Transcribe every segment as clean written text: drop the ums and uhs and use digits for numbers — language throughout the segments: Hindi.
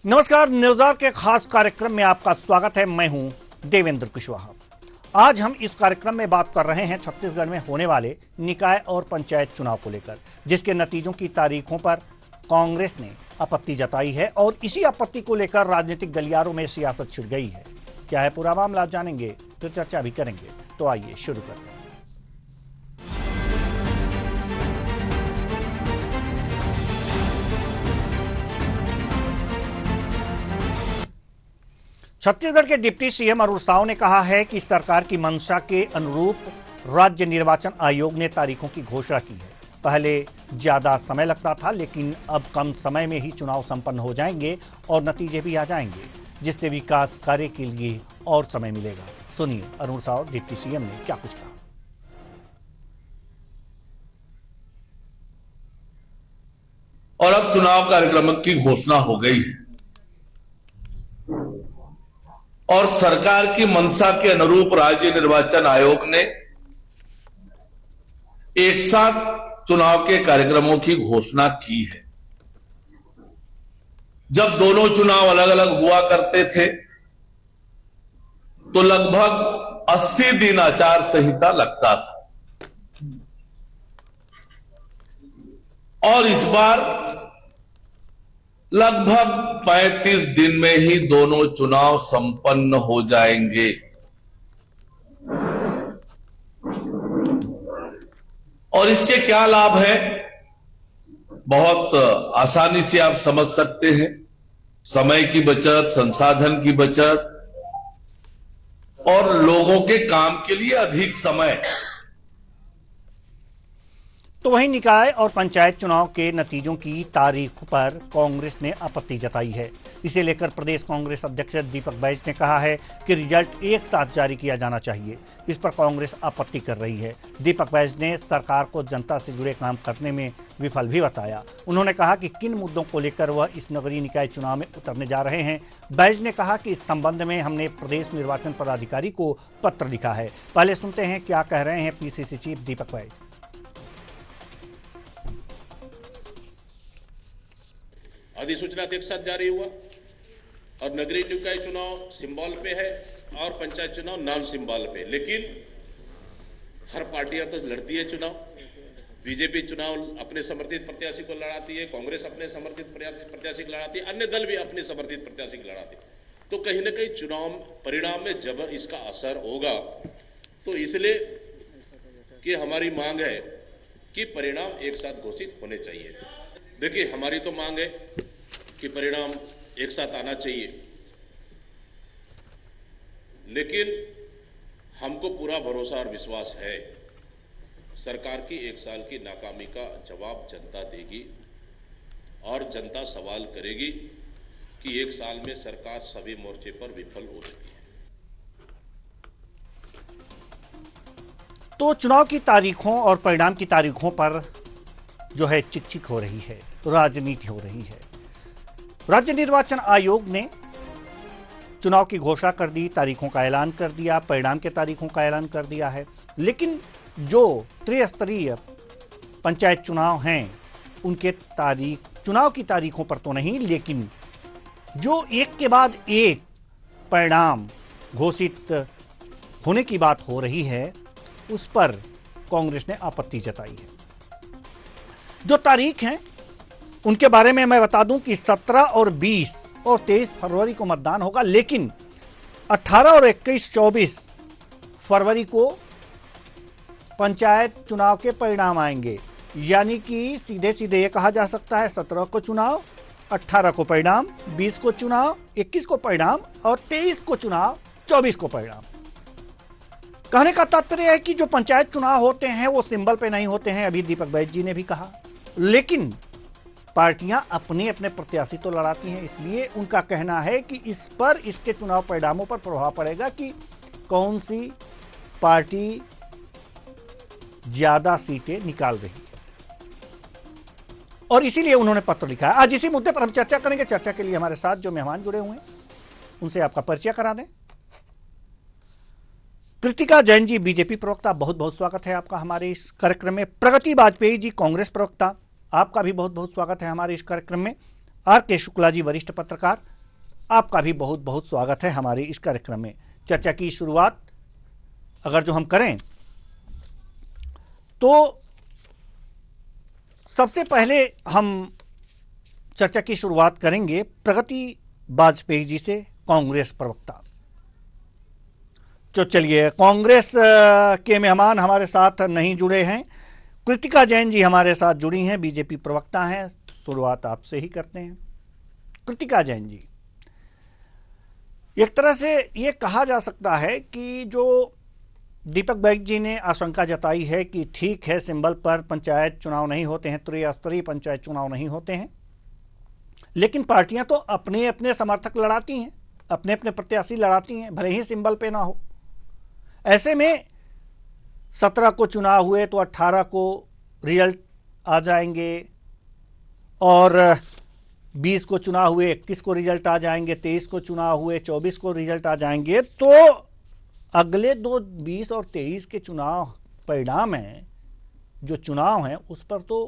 नमस्कार, न्यूज़आवर के खास कार्यक्रम में आपका स्वागत है। मैं हूं देवेंद्र कुशवाहा। आज हम इस कार्यक्रम में बात कर रहे हैं छत्तीसगढ़ में होने वाले निकाय और पंचायत चुनाव को लेकर, जिसके नतीजों की तारीखों पर कांग्रेस ने आपत्ति जताई है और इसी आपत्ति को लेकर राजनीतिक गलियारों में सियासत छिड़ गई है। क्या है पूरा मामला, जानेंगे, फिर चर्चा भी करेंगे। तो आइए शुरू करते हैं। छत्तीसगढ़ के डिप्टी सीएम अरुण साव ने कहा है कि सरकार की मंशा के अनुरूप राज्य निर्वाचन आयोग ने तारीखों की घोषणा की है। पहले ज्यादा समय लगता था, लेकिन अब कम समय में ही चुनाव संपन्न हो जाएंगे और नतीजे भी आ जाएंगे, जिससे विकास कार्य के लिए और समय मिलेगा। सुनिए अरुण साव डिप्टी सीएम ने क्या कुछ कहा। और अब चुनाव कार्यक्रम की घोषणा हो गई है और सरकार की मंशा के अनुरूप राज्य निर्वाचन आयोग ने एक साथ चुनाव के कार्यक्रमों की घोषणा की है। जब दोनों चुनाव अलग अलग हुआ करते थे तो लगभग 80 दिन आचार संहिता लगता था और इस बार लगभग 35 दिन में ही दोनों चुनाव संपन्न हो जाएंगे। और इसके क्या लाभ हैं? बहुत आसानी से आप समझ सकते हैं। समय की बचत, संसाधन की बचत और लोगों के काम के लिए अधिक समय। तो वहीं निकाय और पंचायत चुनाव के नतीजों की तारीख पर कांग्रेस ने आपत्ति जताई है। इसे लेकर प्रदेश कांग्रेस अध्यक्ष दीपक बैज ने कहा है कि रिजल्ट एक साथ जारी किया जाना चाहिए। इस पर कांग्रेस आपत्ति कर रही है। दीपक बैज ने सरकार को जनता से जुड़े काम करने में विफल भी बताया। उन्होंने कहा कि किन मुद्दों को लेकर वह इस नगरीय निकाय चुनाव में उतरने जा रहे हैं। बैज ने कहा कि इस संबंध में हमने प्रदेश निर्वाचन पदाधिकारी को पत्र लिखा है। पहले सुनते हैं क्या कह रहे हैं पीसीसी चीफ दीपक बैज। अधिसूचना एक साथ जारी हुआ और नगरीय निकाय चुनाव सिंबल पे है और पंचायत चुनाव नॉन सिंबल पे। लेकिन हर पार्टियां तो लड़ती है चुनाव। बीजेपी चुनाव अपने समर्थित प्रत्याशी को लड़ाती है, कांग्रेस अपने समर्थित प्रत्याशी को लड़ाती है, अन्य दल भी अपने समर्थित प्रत्याशी को लड़ाते हैं। तो कहीं ना कहीं चुनाव परिणाम में जब इसका असर होगा, तो इसलिए कि हमारी मांग है कि परिणाम एक साथ घोषित होने चाहिए। देखिए, हमारी तो मांग है कि परिणाम एक साथ आना चाहिए, लेकिन हमको पूरा भरोसा और विश्वास है सरकार की एक साल की नाकामी का जवाब जनता देगी और जनता सवाल करेगी कि एक साल में सरकार सभी मोर्चे पर विफल हो चुकी है। तो चुनाव की तारीखों और परिणाम की तारीखों पर जो है चिक हो रही है, राजनीति हो रही है। राज्य निर्वाचन आयोग ने चुनाव की घोषणा कर दी, तारीखों का ऐलान कर दिया, परिणाम के तारीखों का ऐलान कर दिया है। लेकिन जो त्रिस्तरीय पंचायत चुनाव हैं उनके चुनाव की तारीखों पर तो नहीं, लेकिन जो एक के बाद एक परिणाम घोषित होने की बात हो रही है उस पर कांग्रेस ने आपत्ति जताई है। जो तारीख हैं उनके बारे में मैं बता दूं कि 17 और 20 और 23 फरवरी को मतदान होगा, लेकिन 18 और 21, 24 फरवरी को पंचायत चुनाव के परिणाम आएंगे। यानी कि सीधे सीधे ये कहा जा सकता है 17 को चुनाव, 18 को परिणाम, 20 को चुनाव, 21 को परिणाम और 23 को चुनाव, 24 को परिणाम। कहने का तात्पर्य है कि जो पंचायत चुनाव होते हैं वो सिंबल पे नहीं होते हैं, अभी दीपक बैज जी ने भी कहा। लेकिन पार्टियां अपने अपने प्रत्याशी तो लड़ाती हैं, इसलिए उनका कहना है कि इस पर इसके चुनाव परिणामों पर प्रभाव पड़ेगा कि कौन सी पार्टी ज्यादा सीटें निकाल रही है, और इसीलिए उन्होंने पत्र लिखा है। आज इसी मुद्दे पर हम चर्चा करेंगे। चर्चा के लिए हमारे साथ जो मेहमान जुड़े हुए हैं उनसे आपका परिचय करा दें। कृतिका जैन जी, बीजेपी प्रवक्ता, बहुत बहुत स्वागत है आपका हमारे इस कार्यक्रम में। प्रगति वाजपेयी जी, कांग्रेस प्रवक्ता, आपका भी बहुत बहुत स्वागत है हमारे इस कार्यक्रम में। आर के शुक्ला जी, वरिष्ठ पत्रकार, आपका भी बहुत बहुत स्वागत है हमारे इस कार्यक्रम में। चर्चा की शुरुआत अगर जो हम करें तो सबसे पहले हम चर्चा की शुरुआत करेंगे प्रगति वाजपेयी जी से, कांग्रेस प्रवक्ता। तो चलिए, कांग्रेस के मेहमान हमारे साथ नहीं जुड़े हैं, कृतिका जैन जी हमारे साथ जुड़ी हैं, बीजेपी प्रवक्ता हैं। शुरुआत आपसे ही करते हैं। कृतिका जैन जी, एक तरह से ये कहा जा सकता है कि जो दीपक बैग जी ने आशंका जताई है कि ठीक है, सिंबल पर पंचायत चुनाव नहीं होते हैं, त्रिस्तरीय पंचायत चुनाव नहीं होते हैं, लेकिन पार्टियां तो अपने अपने समर्थक लड़ाती हैं, अपने अपने प्रत्याशी लड़ाती हैं, भले ही सिंबल पे ना हो। ऐसे में 17 को चुनाव हुए तो 18 को रिजल्ट आ जाएंगे, और 20 को चुनाव हुए 21 को रिजल्ट आ जाएंगे, 23 को चुनाव हुए 24 को रिजल्ट आ जाएंगे। तो अगले 20 और 23 के चुनाव परिणाम हैं, जो चुनाव हैं, उस पर तो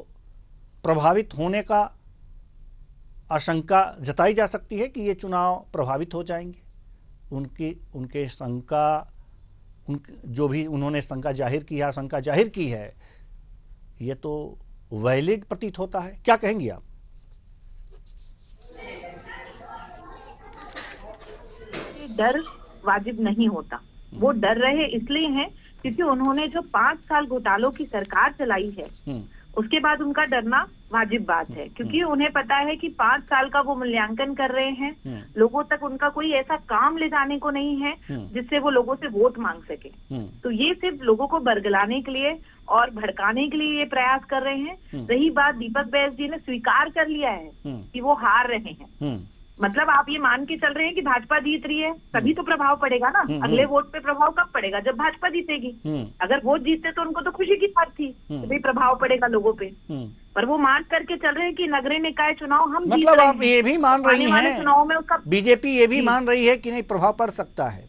प्रभावित होने का आशंका जताई जा सकती है कि ये चुनाव प्रभावित हो जाएंगे। उनके शंका, जो भी उन्होंने शंका जाहिर की है, आशंका जाहिर की है, ये तो वैलिड प्रतीत होता है। क्या कहेंगी आप? डर वाजिब नहीं होता। वो डर रहे इसलिए हैं क्योंकि उन्होंने जो 5 साल घोटालों की सरकार चलाई है, उसके बाद उनका डरना वाजिब बात है, क्योंकि उन्हें पता है कि 5 साल का वो मूल्यांकन कर रहे हैं, लोगों तक उनका कोई ऐसा काम ले जाने को नहीं है जिससे वो लोगों से वोट मांग सके। तो ये सिर्फ लोगों को बरगलाने के लिए और भड़काने के लिए ये प्रयास कर रहे हैं। रही बात, दीपक बैस जी ने स्वीकार कर लिया है कि वो हार रहे हैं। मतलब आप ये मान के चल रहे हैं कि भाजपा जीत रही है, तभी तो प्रभाव पड़ेगा ना। अगले वोट पे प्रभाव कब पड़ेगा? जब भाजपा जीतेगी। अगर वोट जीतते तो उनको तो खुशी की बात थी कि भाई प्रभाव पड़ेगा लोगों पे, पर वो मान करके चल रहे हैं कि नगरीय निकाय चुनाव हम जीत मतलब रहे आप ये भी मान रही हैं, चुनाव में उसका बीजेपी ये भी मान रही है कि नहीं, प्रभाव पड़ सकता है?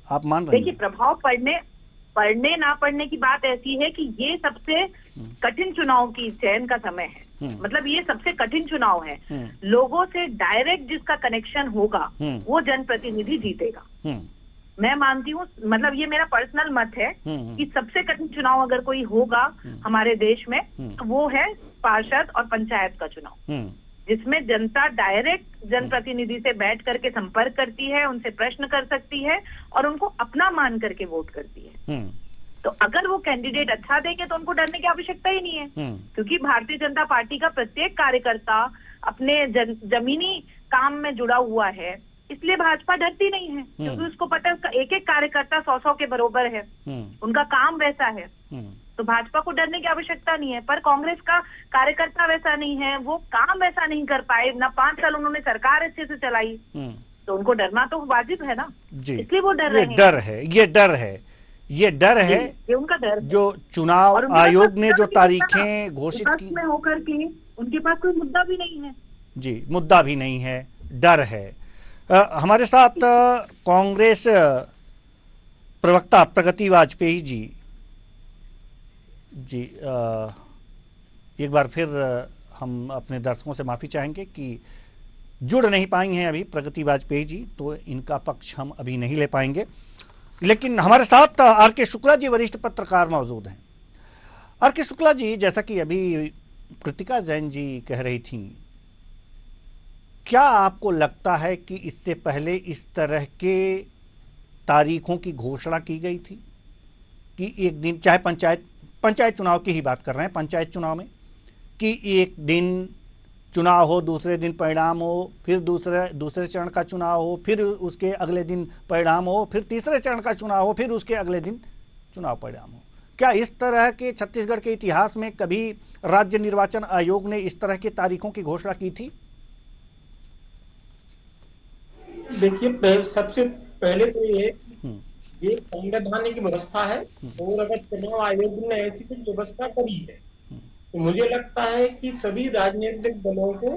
आप मान रही हैं? देखिए, प्रभाव पढ़ने ना पढ़ने की बात ऐसी है कि ये सबसे कठिन चुनाव की चयन का समय है। मतलब ये सबसे कठिन चुनाव है। लोगों से डायरेक्ट जिसका कनेक्शन होगा वो जनप्रतिनिधि जीतेगा। मैं मानती हूँ, मतलब ये मेरा पर्सनल मत है कि सबसे कठिन चुनाव अगर कोई होगा हमारे देश में तो वो है पार्षद और पंचायत का चुनाव, जिसमें जनता डायरेक्ट जनप्रतिनिधि से बैठ करके संपर्क करती है, उनसे प्रश्न कर सकती है और उनको अपना मान करके वोट करती है। तो अगर वो कैंडिडेट अच्छा देंगे तो उनको डरने की आवश्यकता ही नहीं है, क्योंकि भारतीय जनता पार्टी का प्रत्येक कार्यकर्ता अपने जमीनी काम में जुड़ा हुआ है, इसलिए भाजपा डरती नहीं है, क्योंकि उसको पता है उसका एक एक कार्यकर्ता 100 के बराबर है, उनका काम वैसा है, तो भाजपा को डरने की आवश्यकता नहीं है। पर कांग्रेस का कार्यकर्ता वैसा नहीं है, वो काम वैसा नहीं कर पाए ना, 5 साल उन्होंने सरकार अच्छे से चलाई, तो उनको डरना तो वाजिब है ना, इसलिए वो डर रहे हैं। ये डर है, ये उनका डर, जो चुनाव आयोग ने जो तारीखें घोषित की में होकर के उनके पास कोई मुद्दा भी नहीं है। जी, मुद्दा भी नहीं है, डर है। हमारे साथ कांग्रेस प्रवक्ता प्रगति वाजपेयी जी, एक बार फिर हम अपने दर्शकों से माफी चाहेंगे कि जुड़ नहीं पाई हैं अभी प्रगति वाजपेयी जी, तो इनका पक्ष हम अभी नहीं ले पाएंगे। लेकिन हमारे साथ आर के शुक्ला जी वरिष्ठ पत्रकार मौजूद हैं। आर के शुक्ला जी, जैसा कि अभी कृतिका जैन जी कह रही थी, क्या आपको लगता है कि इससे पहले इस तरह के तारीखों की घोषणा की गई थी कि एक दिन, चाहे पंचायत चुनाव की ही बात कर रहे हैं, पंचायत चुनाव में कि एक दिन चुनाव हो, दूसरे दिन परिणाम हो, फिर दूसरे चरण का चुनाव हो, फिर उसके अगले दिन परिणाम हो, फिर तीसरे चरण का चुनाव हो, फिर उसके अगले दिन चुनाव परिणाम हो? क्या इस तरह के छत्तीसगढ़ के इतिहास में कभी राज्य निर्वाचन आयोग ने इस तरह की तारीखों की घोषणा की थी? देखिए, सबसे पहले तो ये संवैधानिक व्यवस्था है, और अगर चुनाव आयोग ने ऐसी कुछ व्यवस्था करी है तो मुझे लगता है कि सभी राजनीतिक दलों को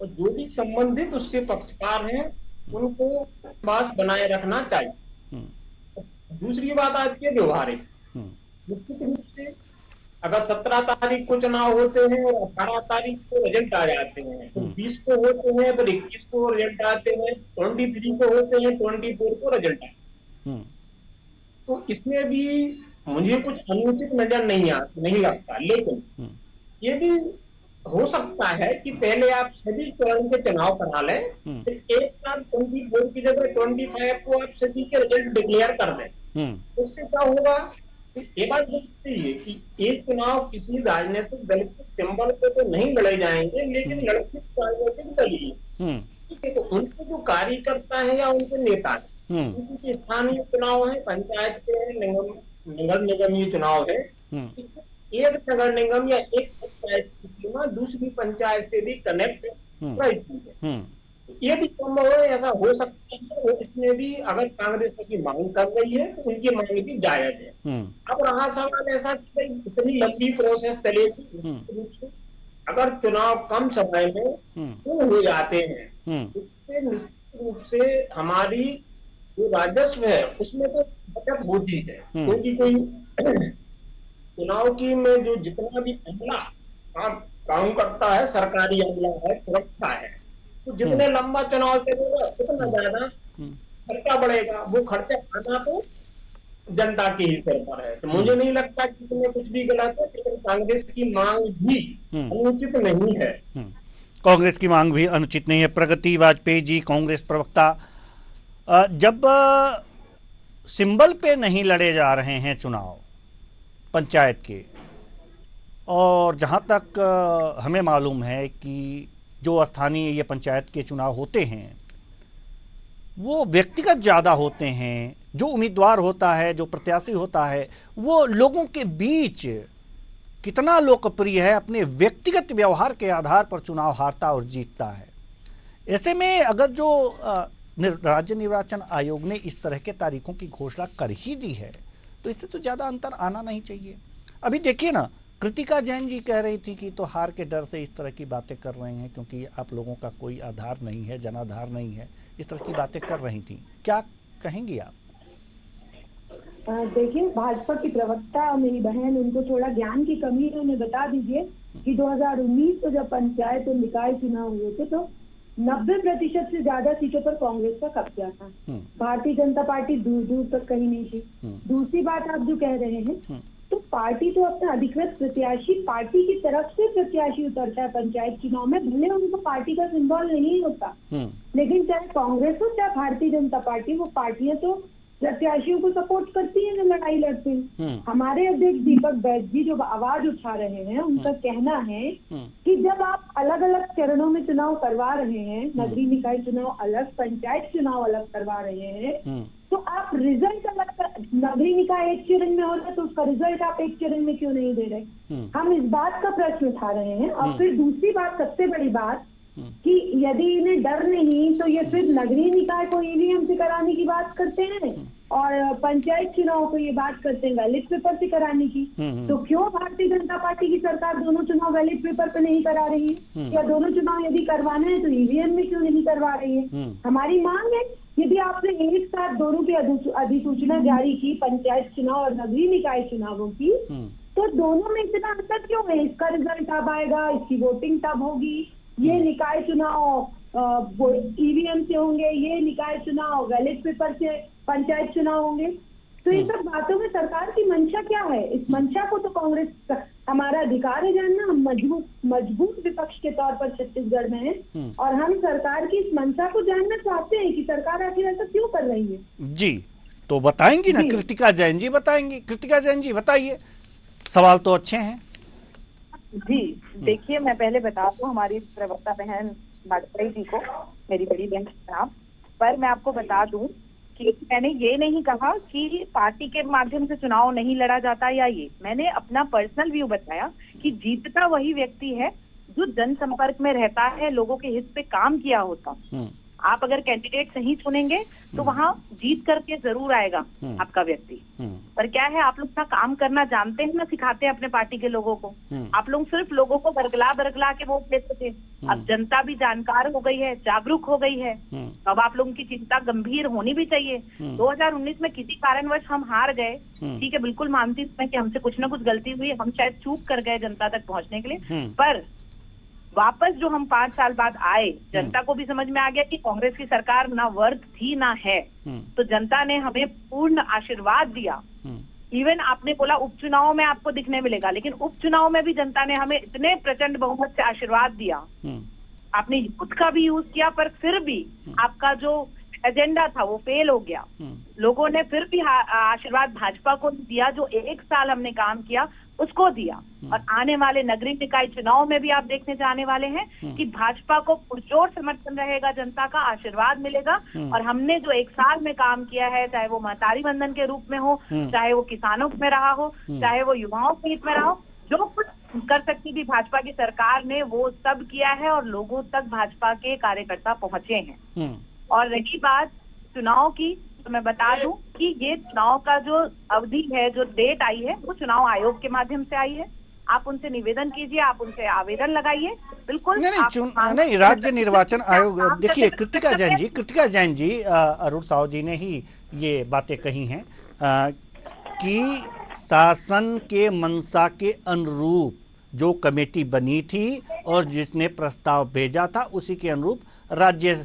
और जो भी संबंधित उससे पक्षकार हैं उनको विश्वास बनाए रखना चाहिए। दूसरी बात आती है व्यवहारिक। निश्चित रूप से अगर 17 तारीख को चुनाव होते हैं और 18 तारीख को रिजल्ट आ जाते हैं, तो 20 को होते हैं, फिर 21 को रिजल्ट आते हैं, 23 को होते हैं, 24 को रिजल्ट आते हैं। तो इसमें भी मुझे कुछ अनुचित नजर नहीं लगता, लेकिन ये भी हो सकता है कि पहले आप सभी चरण के चुनाव करा लें, फिर एक साथ 24 की जगह 25 को आप सभी के रिजल्ट डिक्लेयर कर दें। उससे क्या होगा, ये बात देखती है कि एक चुनाव किसी राजनीतिक दल के सिंबल पे तो नहीं लड़े जाएंगे, लेकिन लड़के राजनीतिक दल ही, ठीक है, तो उनके जो कार्यकर्ता है या उनके नेता है, उनके स्थानीय चुनाव है, पंचायत के है, नगर निगमीय चुनाव है, एक नगर निगम या एक पंचायत की सीमा दूसरी पंचायत से भी कनेक्ट रहती है। ये भी संभव है, ऐसा हो सकता है। और इसमें भी अगर कांग्रेस ऐसी मांग कर रही है तो उनकी मांग भी जायज है। अब रहा सवाल ऐसा कि इतनी लंबी प्रोसेस चलेगी, अगर चुनाव कम समय में हो जाते हैं, उससे निश्चित रूप से हमारी जो राजस्व है उसमें तो बचत होती है, क्योंकि कोई चुनाव की में जो जितना भी अमला काम करता है, सरकारी अमला है, सुरक्षा है, तो जितने लंबा चुनाव चलेगा उतना ज्यादा खर्चा बढ़ेगा। वो खर्चा आना तो जनता के ही सिर पर है। तो मुझे नहीं लगता कि इसमें कुछ भी गलत है, लेकिन कांग्रेस की मांग भी अनुचित नहीं है। कांग्रेस की मांग भी अनुचित नहीं है। प्रगति वाजपेयी जी, कांग्रेस प्रवक्ता, जब सिंबल पे नहीं लड़े जा रहे हैं चुनाव पंचायत के, और जहां तक हमें मालूम है कि जो स्थानीय ये पंचायत के चुनाव होते हैं वो व्यक्तिगत ज्यादा होते हैं, जो उम्मीदवार होता है, जो प्रत्याशी होता है, वो लोगों के बीच कितना लोकप्रिय है अपने व्यक्तिगत व्यवहार के आधार पर चुनाव हारता और जीतता है। ऐसे में अगर जो राज्य निर्वाचन आयोग ने इस तरह के तारीखों की घोषणा कर ही दी है तो इससे तो ज्यादा अंतर आना नहीं चाहिए। अभी देखिए ना, कृतिका जैन जी कह रही थी कि तो हार के डर से इस तरह की बातें कर रहे हैं क्योंकि आप लोगों का कोई आधार नहीं है, जनाधार नहीं है, इस तरह की बातें कर रही थी। क्या कहेंगी आप? देखिए, भाजपा की प्रवक्ता मेरी बहन, उनको थोड़ा ज्ञान की कमी है। उन्हें बता दीजिए कि 2019 को जब पंचायत और निकाय चुनाव हुए थे तो 90% से ज्यादा सीटों पर कांग्रेस का कब्जा था। भारतीय जनता पार्टी दूर दूर तक कहीं नहीं थी। दूसरी बात, आप जो कह रहे हैं, तो पार्टी तो अपना अधिकृत प्रत्याशी, पार्टी की तरफ से प्रत्याशी उतरता है पंचायत चुनाव में, भले उनको पार्टी का सिंबल नहीं होता, लेकिन चाहे कांग्रेस हो चाहे भारतीय जनता पार्टी, वो पार्टियां तो प्रत्याशियों को सपोर्ट करती है, जो लड़ाई लड़ते हैं। हमारे अध्यक्ष दीपक बैद जी जो आवाज उठा रहे हैं, उनका कहना है कि जब आप अलग अलग चरणों में चुनाव करवा रहे हैं, नगरीय निकाय चुनाव अलग, पंचायत चुनाव अलग करवा रहे हैं, तो आप रिजल्ट अलग, नगरीय निकाय एक चरण में हो रहा है तो उसका रिजल्ट आप एक चरण में क्यों नहीं दे रहे? हम इस बात का प्रश्न उठा रहे हैं। और फिर दूसरी बात, सबसे बड़ी बात, कि यदि इन्हें डर नहीं तो ये फिर नगरीय निकाय को ईवीएम से कराने की बात करते हैं और पंचायत चुनाव को ये बात करते हैं बैलेट पेपर से कराने की। तो क्यों भारतीय जनता पार्टी की सरकार दोनों चुनाव बैलेट पेपर पे नहीं करा रही है? या दोनों चुनाव यदि करवाने हैं तो ईवीएम में क्यों नहीं करवा रही है? हमारी मांग है, यदि आपने एक साथ दोनों की अधिसूचना जारी की, पंचायत चुनाव और नगरीय निकाय चुनावों की, तो दोनों में इतना अंतर क्यों है? इसका रिजल्ट तब आएगा, इसकी वोटिंग तब होगी, ये निकाय चुनाव ईवीएम से होंगे, ये निकाय चुनाव बैलेट पेपर से पंचायत चुनाव होंगे। तो इन सब बातों में सरकार की मंशा क्या है? इस मंशा को तो कांग्रेस, हमारा अधिकार है जानना, हम मजबूत विपक्ष के तौर पर छत्तीसगढ़ में हैं और हम सरकार की इस मंशा को जानना चाहते हैं कि सरकार आखिर ऐसा क्यों कर रही है। जी, तो बताएंगी ना कृतिका जैन जी, बताएंगी। कृतिका जैन जी बताइए, सवाल तो अच्छे हैं। जी देखिए, मैं पहले बता दूं हमारी प्रवक्ता बहन वाजपेयी जी को, मेरी बड़ी बहन साहब, पर मैं आपको बता दूं कि मैंने ये नहीं कहा कि पार्टी के माध्यम से चुनाव नहीं लड़ा जाता या ये, मैंने अपना पर्सनल व्यू बताया कि जीतता वही व्यक्ति है जो जनसंपर्क में रहता है, लोगों के हित पे काम किया होता। आप अगर कैंडिडेट सही चुनेंगे तो वहाँ जीत करके जरूर आएगा आपका व्यक्ति। पर क्या है, आप लोग ना काम करना जानते हैं, ना सिखाते हैं अपने पार्टी के लोगों को। आप लोग सिर्फ लोगों को बरगला के वोट देते थे। अब जनता भी जानकार हो गई है, जागरूक हो गई है। अब आप लोगों की चिंता गंभीर होनी भी चाहिए। 2019 में किसी कारणवश हम हार गए, ठीक है, बिल्कुल मानती हूँ मैं कि हमसे कुछ ना कुछ गलती हुई, हम शायद चूक कर गए जनता तक पहुंचने के लिए। पर वापस जो हम 5 साल बाद आए, जनता को भी समझ में आ गया कि कांग्रेस की सरकार ना वर्थ थी ना है। तो जनता ने हमें पूर्ण आशीर्वाद दिया। इवन आपने बोला उपचुनाव में आपको दिखने मिलेगा, लेकिन उपचुनाव में भी जनता ने हमें इतने प्रचंड बहुमत से आशीर्वाद दिया। आपने यूथ का भी यूज किया, पर फिर भी आपका जो एजेंडा था वो फेल हो गया। लोगों ने फिर भी आशीर्वाद भाजपा को दिया, जो 1 साल हमने काम किया उसको दिया। और आने वाले नगरीय निकाय चुनाव में भी आप देखने जाने वाले हैं कि भाजपा को पुरजोर समर्थन रहेगा, जनता का आशीर्वाद मिलेगा। और हमने जो 1 साल में काम किया है, चाहे वो महतारी बंधन के रूप में हो, चाहे वो किसानों में रहा हो, चाहे वो युवाओं के हित में रहा हो, जो कुछ कर सकती थी भाजपा की सरकार ने वो सब किया है और लोगों तक भाजपा के कार्यकर्ता पहुंचे हैं। और रही बात चुनाव की, तो मैं बता दूं कि ये चुनाव का जो अवधि है, जो डेट आई है, वो चुनाव आयोग के माध्यम से आई है। आप उनसे निवेदन कीजिए, आप उनसे आवेदन लगाइए। बिल्कुल नहीं, राज्य निर्वाचन आयोग, देखिए कृतिका जैन जी अरुण साहू जी ने ही ये बातें कही हैं कि शासन के मंशा के अनुरूप जो कमेटी बनी थी और जिसने प्रस्ताव भेजा था, उसी के अनुरूप राज्य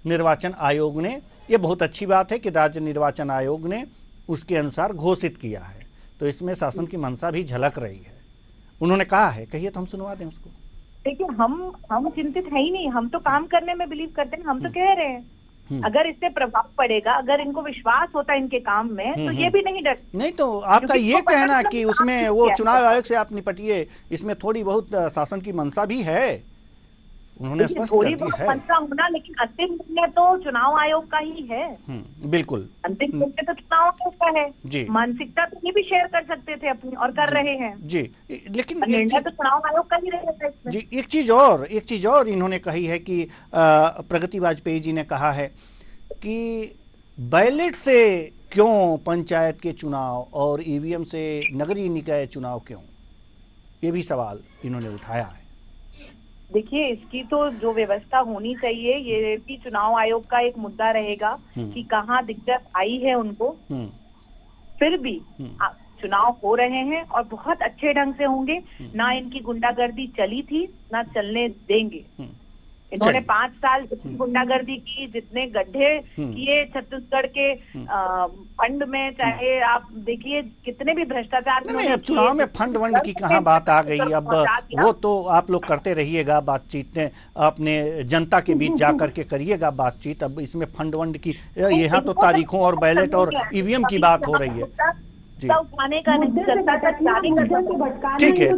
निर्वाचन आयोग ने, ये बहुत अच्छी बात है कि राज्य निर्वाचन आयोग ने उसके अनुसार घोषित किया है। तो इसमें शासन की मंशा भी झलक रही है। उन्होंने कहा है, कहिए तो हम सुनवा दें उसको। देखिए, हम चिंतित है ही नहीं, हम तो काम करने में बिलीव करते हैं। हम तो कह रहे हैं अगर इससे प्रभाव पड़ेगा, अगर इनको विश्वास होता है इनके काम में, तो ये भी नहीं डर। नहीं तो आपका ये कहना कि उसमें वो चुनाव आयोग से आप निपटिए, इसमें थोड़ी बहुत शासन की मंशा भी है, उन्होंने स्पष्ट कर दी है। मंशा होना, लेकिन अंतिम निर्णय तो चुनाव आयोग का ही है। बिल्कुल, अंतिम निर्णय तो चुनाव आयोग का है जी। मानसिकता तो ये भी शेयर कर सकते थे अपनी, और कर रहे हैं जी। लेकिन निर्णय तो चुनाव आयोग का ही रहेगा इसमें जी। एक चीज और इन्होंने कही है कि प्रगति वाजपेयी जी ने कहा है कि बैलेट से क्यों पंचायत के चुनाव और ईवीएम से नगरीय निकाय चुनाव क्यों, ये भी सवाल इन्होंने उठाया है। देखिए, इसकी तो जो व्यवस्था होनी चाहिए, ये भी चुनाव आयोग का एक मुद्दा रहेगा कि कहाँ दिक्कत आई है उनको। फिर भी चुनाव हो रहे हैं और बहुत अच्छे ढंग से होंगे। ना इनकी गुंडागर्दी चली थी, ना चलने देंगे। इन्होंने 5 साल जितनी गुंडागर्दी की, जितने गड्ढे किए छत्तीसगढ़ के फंड में, चाहे आप देखिए कितने भी भ्रष्टाचार। नहीं, अब चुनाव में फंड वंड की कहाँ बात आ गई। अब वो तो आप लोग करते रहिएगा बातचीत, अपने जनता के बीच जाकर के करिएगा बातचीत। अब इसमें फंड वंड की, यहाँ तो तारीखों और बैलेट और ईवीएम की बात हो रही है जी।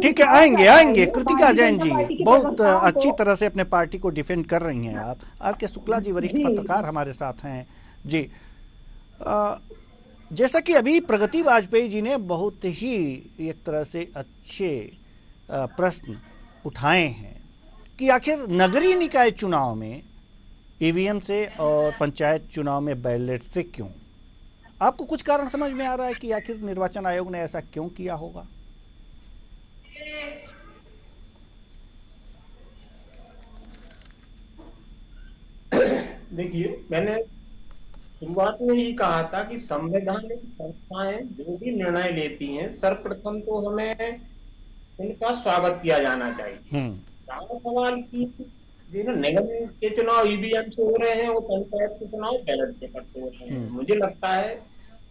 ठीक है, आएंगे। कृतिका जैन जी बहुत अच्छी तरह से अपने पार्टी को डिफेंड कर रही हैं। आप आर.के. शुक्ला जी वरिष्ठ पत्रकार हमारे साथ हैं जी। जैसा कि अभी प्रगति वाजपेयी जी ने बहुत ही एक तरह से अच्छे प्रश्न उठाए हैं कि आखिर नगरीय निकाय चुनाव में ईवीएम से और पंचायत चुनाव में बैलेट से क्यों। आपको कुछ कारण समझ में आ रहा है कि आखिर निर्वाचन आयोग ने ऐसा क्यों किया होगा? देखिए, मैंने शुरुआत में ही कहा था कि संवैधानिक संस्थाएं जो भी निर्णय लेती हैं, सर्वप्रथम तो हमें इनका स्वागत किया जाना चाहिए। सवाल की निगम के चुनाव ईवीएम से हो रहे हैं, वो पंचायत के चुनाव बैलेट पेपर से हो रहे हैं। मुझे लगता है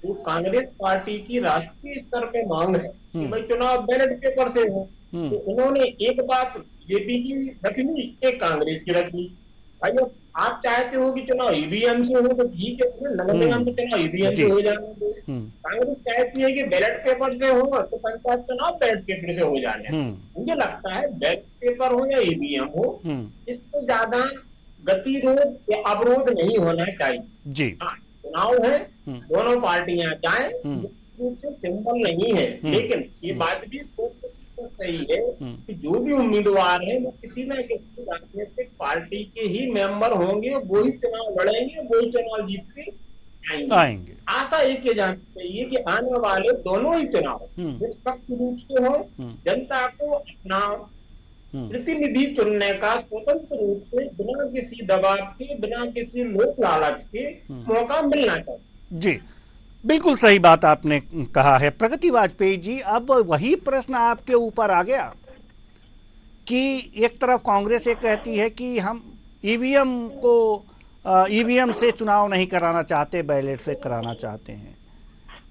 जो कांग्रेस पार्टी की राष्ट्रीय स्तर पे मांग है कि भाई चुनाव बैलेट पेपर से हो, तो उन्होंने एक बात बीजेपी की रख ली, एक कांग्रेस की रख ली। भाई अब आप चाहते हो कि चुनाव ईवीएम से हो तो ठीक है, नगर निगम के चुनाव ईवीएम से हो जाने दो। कांग्रेस चाहती है कि बैलेट पेपर से हो तो पंचायत चुनाव बैलेट पेपर से हो जाने। मुझे लगता है बैलेट पेपर हो या ईवीएम हो, इसको ज्यादा गतिरोध या अवरोध नहीं होना चाहिए जी। हाँ, चुनाव है, दोनों पार्टियां चाहे रूप से सिंबल नहीं है, लेकिन ये बात भी तो सही है कि जो भी उम्मीदवार है वो किसी न किसी राजनीतिक पार्टी के ही मेंबर होंगे, वो ही चुनाव लड़ेंगे, वो ही चुनाव जीत के आएंगे। आशा एक ये जाननी चाहिए कि आने वाले दोनों ही चुनाव निष्पक्ष रूप से हो, जनता को अपना प्रतिनिधि चुनने का स्वतंत्र रूप से बिना किसी दबाव के, बिना किसी लोक लालच के मौका मिलना चाहिए। जी, बिल्कुल सही बात आपने कहा है प्रगति वाजपेयी जी। अब वही प्रश्न आपके ऊपर आ गया कि एक तरफ कांग्रेस ये कहती है कि हम ईवीएम से चुनाव नहीं कराना चाहते, बैलेट से कराना चाहते हैं।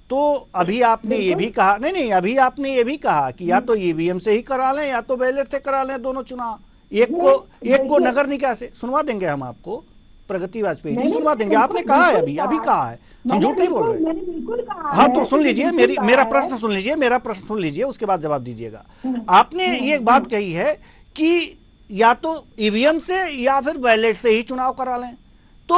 तो अभी आपने ये भी कहा, नहीं, अभी आपने ये भी कहा कि या तो ईवीएम से ही करा लें या तो बैलेट से करा लें, दोनों चुनाव। एक को नगर निकाय से सुनवा देंगे हम आपको, प्रगति वाजपेयी जी सुनवा देंगे। आपने कहा है, अभी कहा है, हम झूठ नहीं बोल रहे। हाँ, तो सुन लीजिए, मेरा प्रश्न सुन लीजिए, उसके बाद जवाब दीजिएगा। आपने ये बात कही है कि या तो ईवीएम से या फिर बैलेट से ही चुनाव करा लें। तो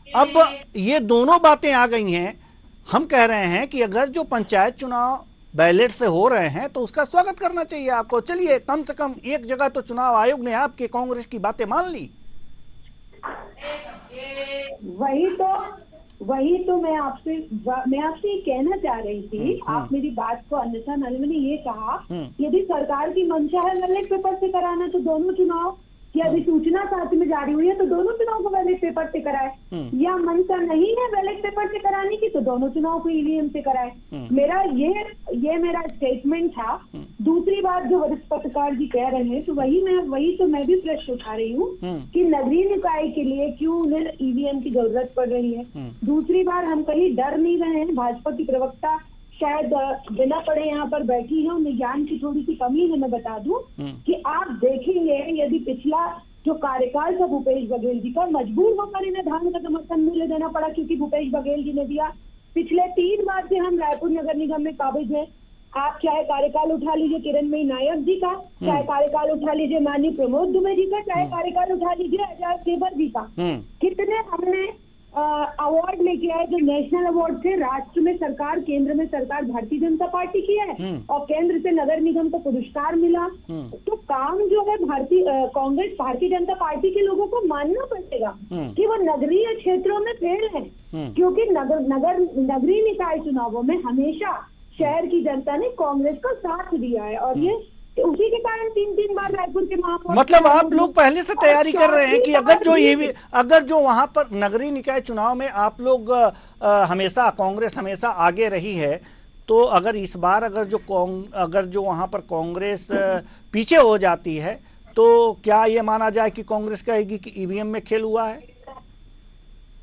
अब ये दोनों बातें आ गई हैं। हम कह रहे हैं कि अगर जो पंचायत चुनाव बैलेट से हो रहे हैं तो उसका स्वागत करना चाहिए आपको। चलिए, कम से कम एक जगह तो चुनाव आयोग ने आपके कांग्रेस की बातें मान ली। वही तो मैं आपसे ये कहना चाह रही थी। आप मेरी बात को अन्यथा मैंने ये कहा, यदि सरकार की मंशा है बैलेट पेपर से कराना तो दोनों चुनाव, कि अधिसूचना साथ में जारी हुई है तो दोनों चुनाव को बैलेट पेपर से कराए, या मंशा नहीं है बैलेट पेपर से कराने की तो दोनों चुनाव को ईवीएम से कराए। मेरा ये मेरा स्टेटमेंट था। दूसरी बात जो वरिष्ठ पत्रकार जी कह रहे हैं, तो वही तो मैं भी प्रश्न उठा रही हूँ कि नगरीय निकाय के लिए क्यों उन्हें ईवीएम की जरूरत पड़ रही है। दूसरी बार हम कहीं डर नहीं रहे हैं। भाजपा की प्रवक्ता शायद बिना पढ़े यहाँ पर बैठी है, उन्हें ज्ञान की थोड़ी सी कमी है। मैं बता दूं कि आप देखेंगे यदि पिछला जो कार्यकाल था भूपेश बघेल जी का, मजबूर होकर इन्हें धान का समर्थन मूल्य देना पड़ा क्योंकि भूपेश बघेल जी ने दिया। पिछले 3 बार से हम रायपुर नगर निगम में काबिज हैं। आप चाहे कार्यकाल उठा लीजिए किरणमयी नायक जी का, चाहे कार्यकाल उठा लीजिए माननीय प्रमोद दुबे जी का, चाहे कार्यकाल उठा लीजिए आजाद केबर जी का। कितने हमने अवार्ड लेके आए जो नेशनल अवार्ड थे। राष्ट्र में सरकार, केंद्र में सरकार भारतीय जनता पार्टी की है और केंद्र से नगर निगम को पुरस्कार मिला। तो काम जो है कांग्रेस भारतीय जनता पार्टी के लोगों को मानना पड़ेगा कि वो नगरीय क्षेत्रों में फेल है, क्योंकि नगरीय निकाय चुनावों में हमेशा शहर की जनता ने कांग्रेस का साथ दिया है और ये उसी के कारण 3 बार रायपुर के महापौर। मतलब आप लोग पहले से तैयारी कर रहे हैं कि अगर जो वहां पर नगरीय निकाय चुनाव में आप लोग कांग्रेस हमेशा आगे रही है, तो अगर इस बार अगर जो वहां पर कांग्रेस पीछे हो जाती है तो क्या ये माना जाए कि कांग्रेस कहेगी कि ईवीएम में खेल हुआ है?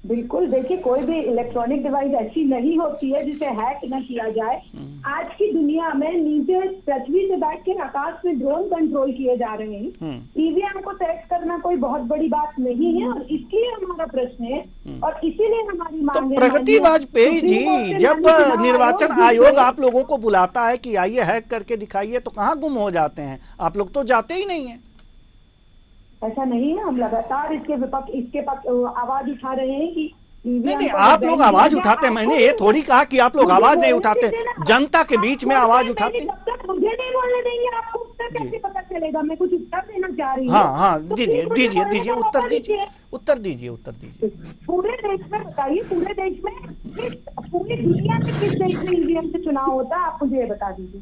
बिल्कुल, देखिए कोई भी इलेक्ट्रॉनिक डिवाइस ऐसी नहीं होती है जिसे हैक न किया जाए। आज की दुनिया में नीचे पृथ्वी से बैठ के आकाश में ड्रोन कंट्रोल किए जा रहे हैं। ईवीएम को टेस्ट करना कोई बहुत बड़ी बात नहीं है और इसलिए हमारा प्रश्न है और इसीलिए हमारी मांग है। प्रगति वाजपेयी जी, जब निर्वाचन आयोग आप लोगों को बुलाता है कि आइए हैक करके दिखाइए, तो कहाँ गुम हो जाते हैं आप लोग? तो जाते ही नहीं है। ऐसा नहीं है, हम लगातार इसके पक्ष आवाज उठा रहे हैं कि नहीं, आप लोग आवाज उठाते हैं। मैंने ये थोड़ी कहा कि आप लोग आवाज नहीं उठाते, जनता के बीच में आवाज उठाते। मुझे नहीं बोलने देंगे, आपको उत्तर कैसे पता चलेगा? मैं कुछ उत्तर देना चाह रही हूँ। हाँ, दीजिए उत्तर दीजिए। पूरे देश में बताइए, पूरे देश में, पूरी दुनिया में किस देश में ईवीएम से चुनाव होता है, आप मुझे बता दीजिए।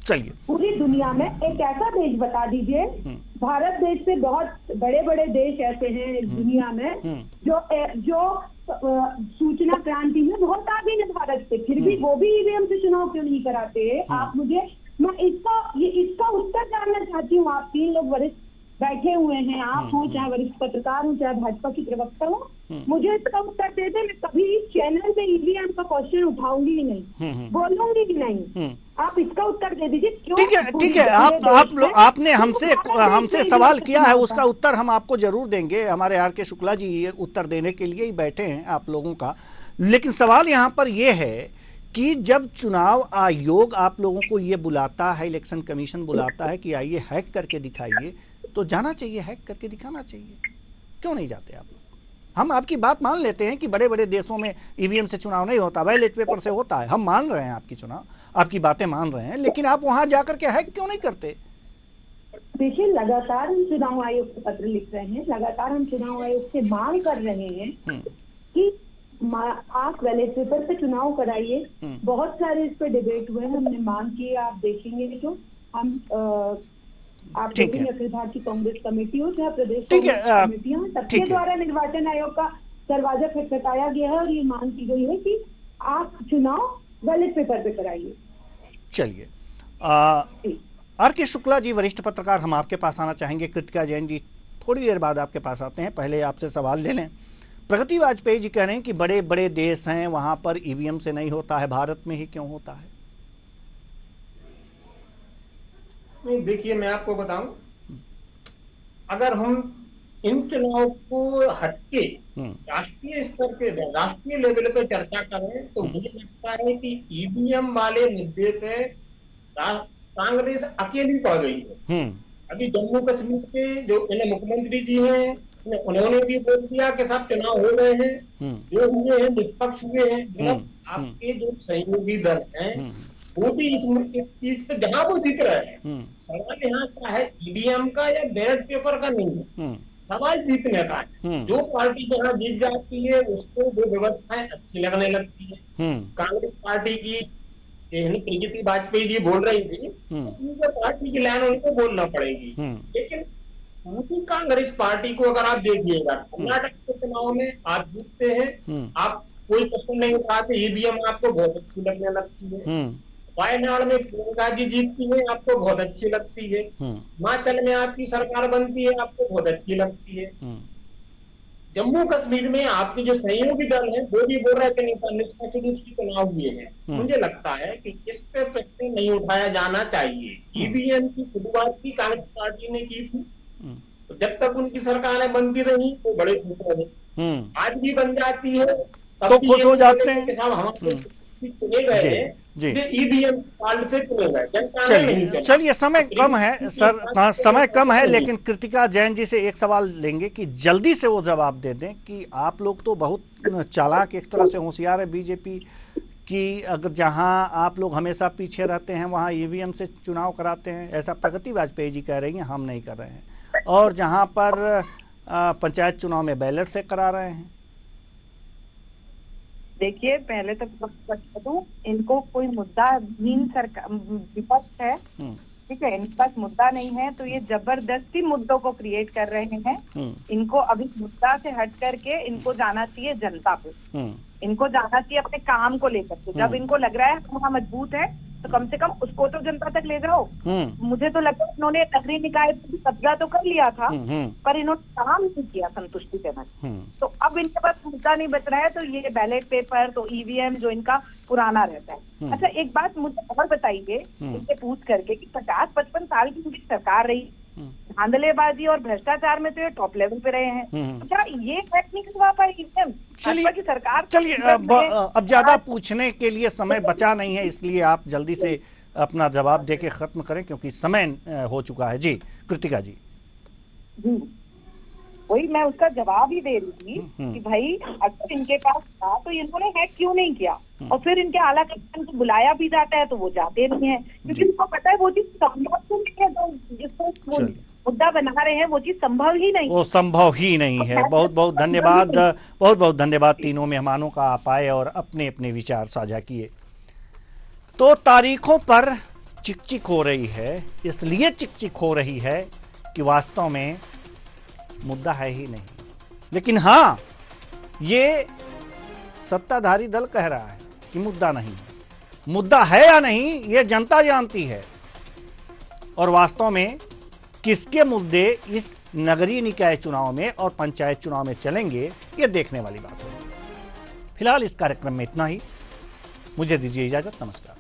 चलिए, पूरी दुनिया में एक ऐसा देश बता दीजिए। भारत देश से बहुत बड़े बड़े देश ऐसे हैं इस दुनिया में जो सूचना क्रांति में बहुत आगे है भारत से, फिर भी वो भी ईवीएम से चुनाव क्यों नहीं कराते? आप मैं इसका उत्तर जानना चाहती हूँ। आप 3 लोग वरिष्ठ बैठे हुए हैं, आप हो चाहे वरिष्ठ पत्रकार हो चाहे भाजपा की प्रवक्ता हो, मुझे इसका उत्तर दे दे। मैं कभी इस चैनल पे ईवीएम का क्वेश्चन उठाऊंगी ही नहीं, बोलूंगी भी नहीं। आप इसका उत्तर दे दीजिए। ठीक है, आपने हमसे सवाल किया है, उसका उत्तर हम आपको जरूर देंगे। हमारे आर.के. शुक्ला जी ये उत्तर देने के लिए ही बैठे हैं आप लोगों का। लेकिन सवाल यहाँ पर यह है कि जब चुनाव आयोग आप लोगों को ये बुलाता है, इलेक्शन कमीशन बुलाता है कि आइए हैक करके दिखाइए, तो जाना चाहिए, हैक करके दिखाना चाहिए। क्यों नहीं जाते आप लोग? हम आपकी बात मान लेते हैं कि बड़े बड़े देशों में ईवीएम से चुनाव नहीं होता, बैलेट पेपर से होता है, हम मान रहे हैं आपकी बातें मान रहे हैं, लेकिन आप वहां जाकर के हैक क्यों नहीं करते? देखिए, लगातार हम चुनाव आयोग को पत्र लिख रहे हैं, लगातार हम चुनाव आयोग से मांग कर रहे हैं कि आप बैलेट पेपर पे चुनाव कराइए। बहुत सारे इस पे डिबेट हुए, हमने मांग की, आप देखेंगे तो हम आप देखेंगे अखिल भारतीय कांग्रेस कमेटी हो चाहे प्रदेश कांग्रेस कमेटी हो, सबके द्वारा निर्वाचन आयोग का दरवाजा खटखटाया गया है और ये मांग की गई है कि आप चुनाव बैलेट पेपर पे कराइए। चलिए, आर के शुक्ला जी वरिष्ठ पत्रकार, हम आपके पास आना चाहेंगे। कृतिका जैन जी थोड़ी देर बाद आपके पास आते हैं, पहले आपसे सवाल ले लें। प्रगति वाजपेयी जी कह रहे हैं कि बड़े बड़े देश हैं वहां पर ईवीएम से नहीं होता है, भारत में ही क्यों होता है? नहीं, देखिए मैं आपको बताऊं, अगर हम इन चुनाव को हटके राष्ट्रीय स्तर पे, राष्ट्रीय लेवल पे चर्चा करें तो मुझे लगता है कि ईवीएम वाले मुद्दे पे कांग्रेस अकेली पड़ गई है। अभी जम्मू कश्मीर के जो मुख्यमंत्री जी हैं उन्होंने भी बोल दिया कि सब चुनाव हो गए हैं, जो हुए हैं निष्पक्ष हुए हैं। मतलब आपके जो सहयोगी दल हैं वो भी इस चीज पे जहां वो जिक्र है, सवाल यहाँ का है ईवीएम का या बैलेट पेपर का नहीं है, सवाल जीतने का है। जो पार्टी जहाँ जीत जाती है उसको वो व्यवस्थाएं अच्छी लगने लगती है। कांग्रेस पार्टी की प्रगति वाजपेयी जी बोल रही थी, उनको पार्टी की लाइन उनको बोलना पड़ेगी। लेकिन पूरी कांग्रेस पार्टी को अगर आप देखिएगा, कर्नाटक के चुनाव में आप जीतते हैं, आप कोई क्वेश्चन नहीं उठाते, ईवीएम आपको बहुत अच्छी लगने लगती है। वायनाड में प्रियंका जी जीतती है, आपको बहुत अच्छी लगती है। हिमाचल में आपकी सरकार बनती है, आपको बहुत अच्छी लगती है। जम्मू कश्मीर में आपके जो सहयोगी दल है वो भी बोल रहे थे निष्पक्ष रूप से चुनाव हुए हैं। मुझे लगता है कि इस पे प्रश्न नहीं उठाया जाना चाहिए। ईवीएम की शुरुआत की कांग्रेस पार्टी ने की थी, तो जब तक उनकी सरकारें बनती रही तो बड़े खुश रहे। आज भी बन जाती है तो खुश हो जाते हैं। चुने गए ईवीएम से चुने गए। चलिए, समय कम है सर, समय कम है, लेकिन कृतिका जैन जी से एक सवाल लेंगे कि जल्दी से वो जवाब दे दें कि आप लोग तो बहुत चालाक, एक तरह से होशियार है बीजेपी कि अगर जहां आप लोग हमेशा पीछे रहते हैं वहां ईवीएम से चुनाव कराते हैं, ऐसा प्रगति वाजपेयी जी कह रही हैं, हम नहीं कर रहे हैं, और जहां पर पंचायत चुनाव में बैलेट से करा रहे हैं। देखिए, पहले तो बता दूं, इनको कोई मुद्दा सरकार विपक्ष है, ठीक है, इनके पास मुद्दा नहीं है, तो ये जबरदस्ती मुद्दों को क्रिएट कर रहे हैं। इनको अभी मुद्दा से हट करके इनको जाना चाहिए जनता पे, इनको जाना चाहिए अपने काम को लेकर के। जब इनको लग रहा है वहाँ मजबूत है तो कम से कम उसको तो जनता तक ले जाओ। मुझे तो लगता है इन्होंने नगरीय निकाय पर कब्जा तो कर लिया था, पर इन्होंने काम नहीं किया संतुष्टिजनक। तो अब इनके पास मुद्दा नहीं बच रहा है, तो ये बैलेट पेपर तो ईवीएम जो इनका पुराना रहता है। अच्छा, एक बात मुझे और बताइए इनसे पूछ करके कि 50-55 साल की उनकी सरकार रही, धांधलेबाजी और भ्रष्टाचार में तो ये टॉप लेवल पे रहे हैं, क्या ये नहीं करवा पाए ईवीएम? चलिए सरकार, चलिए, अब ज्यादा पूछने के लिए समय बचा नहीं है, इसलिए आप जल्दी से अपना जवाब देके खत्म करें क्योंकि समय हो चुका है। जी कृतिका जी। वही मैं उसका जवाब ही दे रही थी कि भाई अगर इनके पास था तो इन्होंने हैक क्यों नहीं किया, और फिर इनके आला कमान को बुलाया भी जाता है तो वो जाते नहीं है, क्योंकि उनको पता है वो चीज संभव नहीं है, तो जिसको मुद्दा बना रहे हैं वो चीज संभव ही नहीं, वो संभव ही नहीं है। बहुत बहुत धन्यवाद, बहुत बहुत धन्यवाद तीनों मेहमानों का, आप आए और अपने अपने विचार साझा किए। तो तारीखों पर चिकचिक हो रही है, इसलिए चिकचिक हो रही है कि वास्तव में मुद्दा है ही नहीं। लेकिन हाँ, ये सत्ताधारी दल कह रहा है कि मुद्दा नहीं है। मुद्दा है या नहीं ये जनता जानती है, और वास्तव में किसके मुद्दे इस नगरीय निकाय चुनाव में और पंचायत चुनाव में चलेंगे ये देखने वाली बात होगी। फिलहाल इस कार्यक्रम में इतना ही, मुझे दीजिए इजाजत, नमस्कार।